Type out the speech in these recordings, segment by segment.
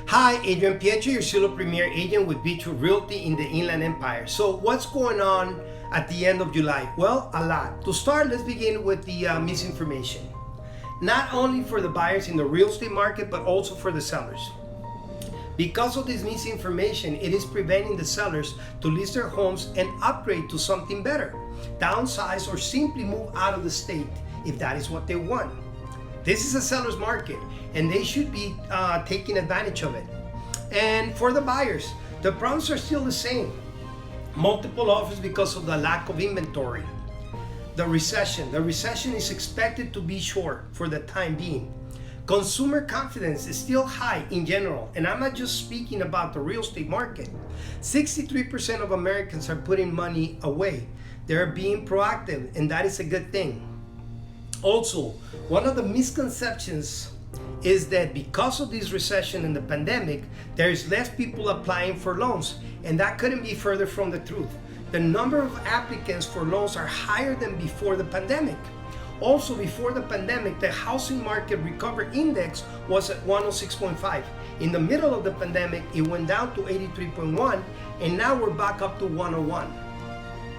Hi, Adrian Piecho, your solo premier agent with Beechwood Realty in the Inland Empire. So what's going on at the end of July? Well, a lot. To start, let's begin with the misinformation. Not only for the buyers in the real estate market, but also for the sellers. Because of this misinformation, it is preventing the sellers to list their homes and upgrade to something better, downsize, or simply move out of the state if that is what they want. This is a seller's market and they should be taking advantage of it. And for the buyers, the problems are still the same. Multiple offers because of the lack of inventory. The recession is expected to be short for the time being. Consumer confidence is still high in general, and I'm not just speaking about the real estate market. 63% of Americans are putting money away. They're being proactive, and that is a good thing. Also, one of the misconceptions is that because of this recession and the pandemic, there is less people applying for loans, and that couldn't be further from the truth. The number of applicants for loans are higher than before the pandemic. Also, before the pandemic, the housing market recovery index was at 106.5. In the middle of the pandemic, it went down to 83.1, and now we're back up to 101.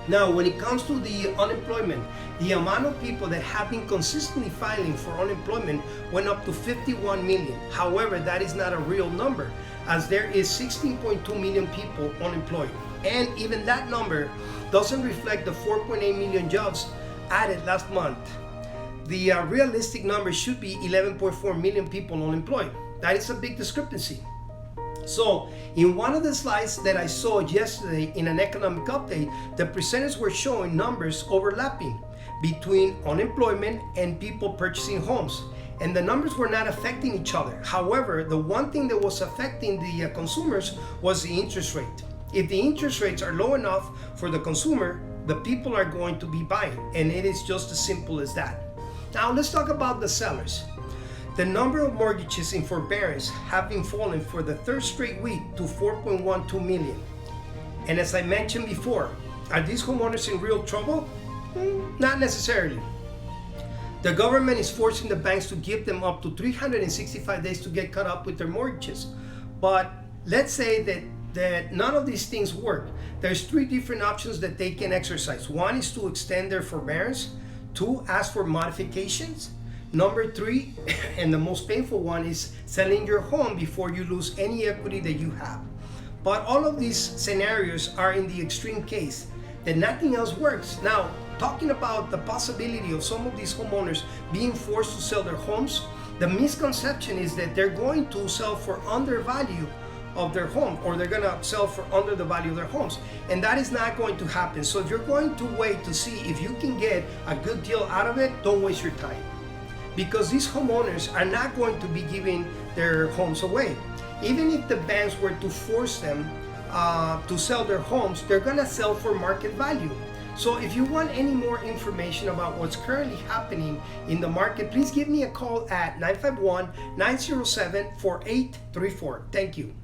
Now, when it comes to the unemployment, the amount of people that have been consistently filing for unemployment went up to 51 million. However, that is not a real number, as there is 16.2 million people unemployed. And even that number doesn't reflect the 4.8 million jobs added last month. The realistic number should be 11.4 million people unemployed. That is a big discrepancy. So, in one of the slides that I saw yesterday in an economic update, the presenters were showing numbers overlapping between unemployment and people purchasing homes. And the numbers were not affecting each other. However, the one thing that was affecting the consumers was the interest rate. If the interest rates are low enough for the consumer, the people are going to be buying. And it is just as simple as that. Now, let's talk about the sellers. The number of mortgages in forbearance have been falling for the third straight week to 4.12 million. And as I mentioned before, are these homeowners in real trouble? Not necessarily. The government is forcing the banks to give them up to 365 days to get caught up with their mortgages. But let's say that none of these things work. There's three different options that they can exercise. One is to extend their forbearance. Two, ask for modifications. Number three, and the most painful one, is selling your home before you lose any equity that you have. But all of these scenarios are in the extreme case that nothing else works. Now, talking about the possibility of some of these homeowners being forced to sell their homes, the misconception is that they're going to sell for under value of their home, or they're gonna sell for under the value of their homes, and that is not going to happen. So if you're going to wait to see if you can get a good deal out of it, don't waste your time, because these homeowners are not going to be giving their homes away. Even if the banks were to force them to sell their homes, they're gonna sell for market value. So if you want any more information about what's currently happening in the market, please give me a call at 951-907-4834. Thank you.